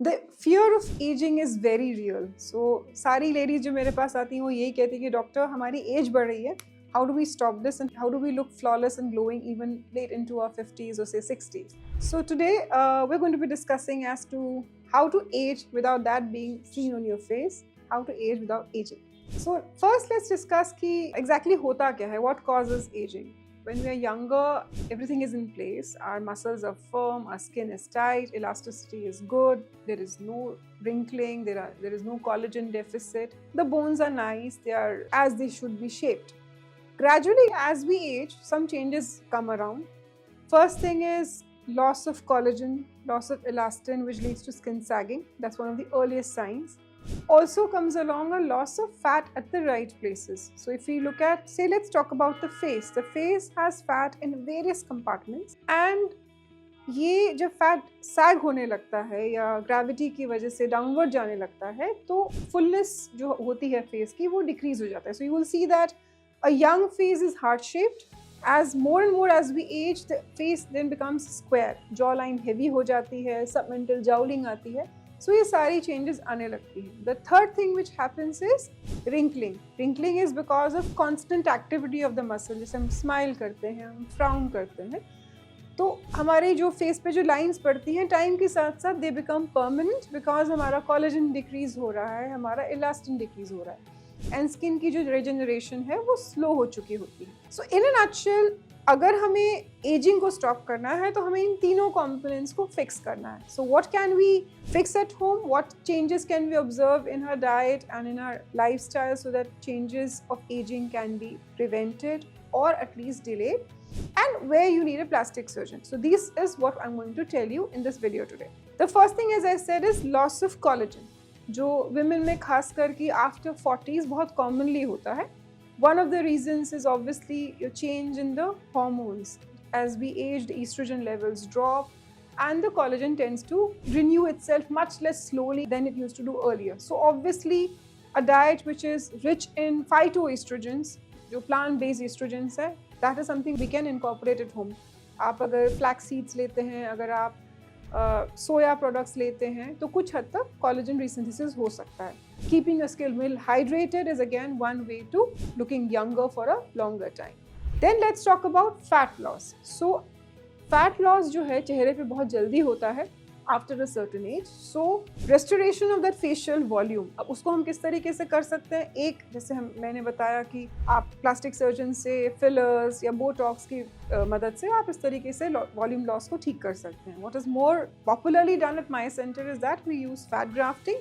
The fear of aging is very real. So सारी ladies जो मेरे पास आती हैं वो यही कहती हैं कि डॉक्टर हमारी एज बढ़ रही है. How do we stop this and how do we look flawless and glowing even late into our 50s or say 60s? So today we're going to be discussing as to how to age without that being seen on your face, how to age without aging. So first let's discuss कि exactly होता क्या है, what causes aging. When we are younger, everything is in place. Our muscles are firm, our skin is tight, elasticity is good, there is no wrinkling, there is no collagen deficit. The bones are nice, they are as they should be shaped. Gradually, as we age, some changes come around. First thing is loss of collagen, loss of elastin, which leads to skin sagging. That's one of the earliest signs. Also comes along a loss of fat at the right places. So if we look at, say, let's talk about the face. The face has fat in various compartments, and ये जब fat सैग होने लगता है या gravity की वजह से downward जाने लगता है तो फुलनेस जो होती है फेस की वो डिक्रीज हो जाता है. So you will see that a young face is heart shaped. As more and more as we age, the face then becomes square. Jawline heavy हो जाती है, submental jowling आती है. So ये सारी changes आने लगती हैं. The third thing which happens is wrinkling. Wrinkling is because of constant activity of the muscle. जैसे हम smile करते हैं, हम frown करते हैं, तो हमारे जो फेस पे जो लाइंस पड़ती हैं टाइम के साथ साथ they become permanent because हमारा collagen decrease हो रहा है, हमारा elastin decrease हो रहा है. एंड स्किन की जो रिजेनरेशन है वो स्लो हो चुकी होती है. सो इन अ नटशेल अगर हमें एजिंग को स्टॉप करना है तो हमें इन तीनों कंपोनेंट्स को फिक्स करना है. So what can we fix at home, what changes can we observe in our diet and in our lifestyle so that changes of ageing can be prevented और at least delayed, and where you need a plastic surgeon. So this is what I'm going to tell you in this video today. The first thing, as I said, is loss of collagen, जो women में खास करके after 40s बहुत commonly होता है. One of the reasons is obviously your change in the hormones. As we age, the estrogen levels drop and the collagen tends to renew itself much less slowly than it used to do earlier. So obviously a diet which is rich in phytoestrogens, जो plant-based estrogens है, that is something we can incorporate at home. आप अगर flax seeds लेते हैं, अगर आप सोया products लेते हैं तो कुछ हद तक कोलेजन रिसिंथेसिस हो सकता है. Keeping a skin mill hydrated is again one way to looking younger for a longer time. Then let's talk about fat loss. So fat loss जो है चेहरे पे बहुत जल्दी होता है after a certain age. So restoration of that facial volume, अब उसको हम किस तरीके से कर सकते हैं. एक जैसे मैंने बताया कि आप प्लास्टिक सर्जन से फिलर्स या बोटॉक्स की मदद से आप इस तरीके से वॉल्यूम लॉस को ठीक कर सकते हैं. What is more popularly done at my centre is that we use fat grafting.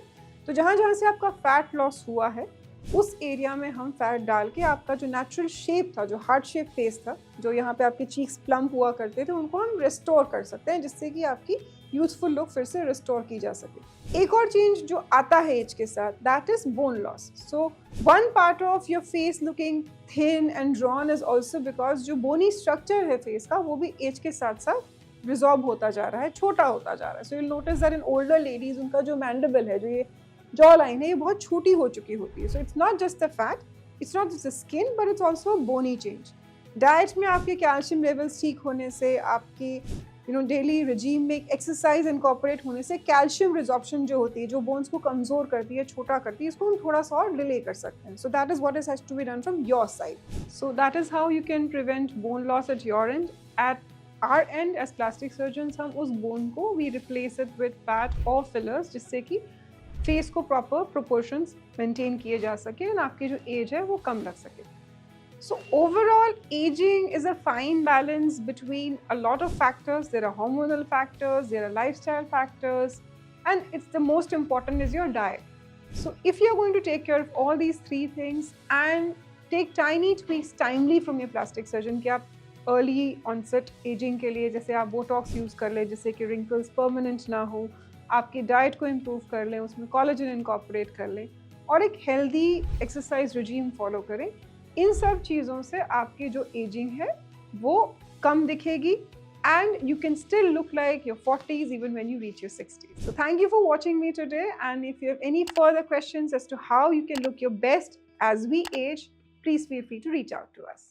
तो जहाँ जहाँ से आपका फैट लॉस हुआ है उस एरिया में हम फैट डाल के आपका जो नेचुरल शेप था, जो हार्ट शेप फेस था, जो यहाँ पे आपके चीक्स प्लम्प हुआ करते थे, उनको हम रिस्टोर कर सकते हैं जिससे कि आपकी यूथफुल लुक फिर से रिस्टोर की जा सके. एक और चेंज जो आता है एज के साथ, that is bone loss. So one part of your face looking thin and drawn is also because जो बोनी स्ट्रक्चर है फेस का वो भी एज के साथ साथ रिजॉल्व होता जा रहा है, छोटा होता जा रहा है. So you will notice that in older ladies उनका जो मैंडिबल है, जो ये जॉ लाइन है, ये बहुत छोटी हो चुकी होती है. So it's not just the fat, it's not just the skin, but it's also a bony change. Diet में आपके कैल्शियम लेवल्स ठीक होने से, आपकी डेली रिजीम में एक्सरसाइज इनकॉर्पोरेट होने से कैल्शियम रिजॉर्प्शन जो होती है, जो बोन्स को कमजोर करती है, छोटा करती है, इसको हम थोड़ा सा और डिले कर सकते हैं. So that is what is has to be done from your side. So that is how you can prevent bone loss at your end. At our end as plastic surgeons हम उस bone को we replace it with fat और fillers, जिससे कि face को proper proportions maintain किए जा सके और आपकी जो एज है वो कम लग सके. So overall, aging is a fine balance between a lot of factors. There are hormonal factors, there are lifestyle factors, and it's the most important is your diet. So if you're going to take care of all these three things and take tiny tweaks timely from your plastic surgeon, कि आप early onset aging के लिए जैसे आप botox use कर लें जिससे कि wrinkles permanent ना हो, आपकी diet को improve कर लें, उसमें collagen incorporate कर लें और एक healthy exercise regime follow करें, इन सब चीज़ों से आपकी जो एजिंग है वो कम दिखेगी and you can still look like your 40s even when you reach your 60s. So thank you for watching me today, and if you have any further questions as to how you can look your best as we age, please feel free to reach out to us.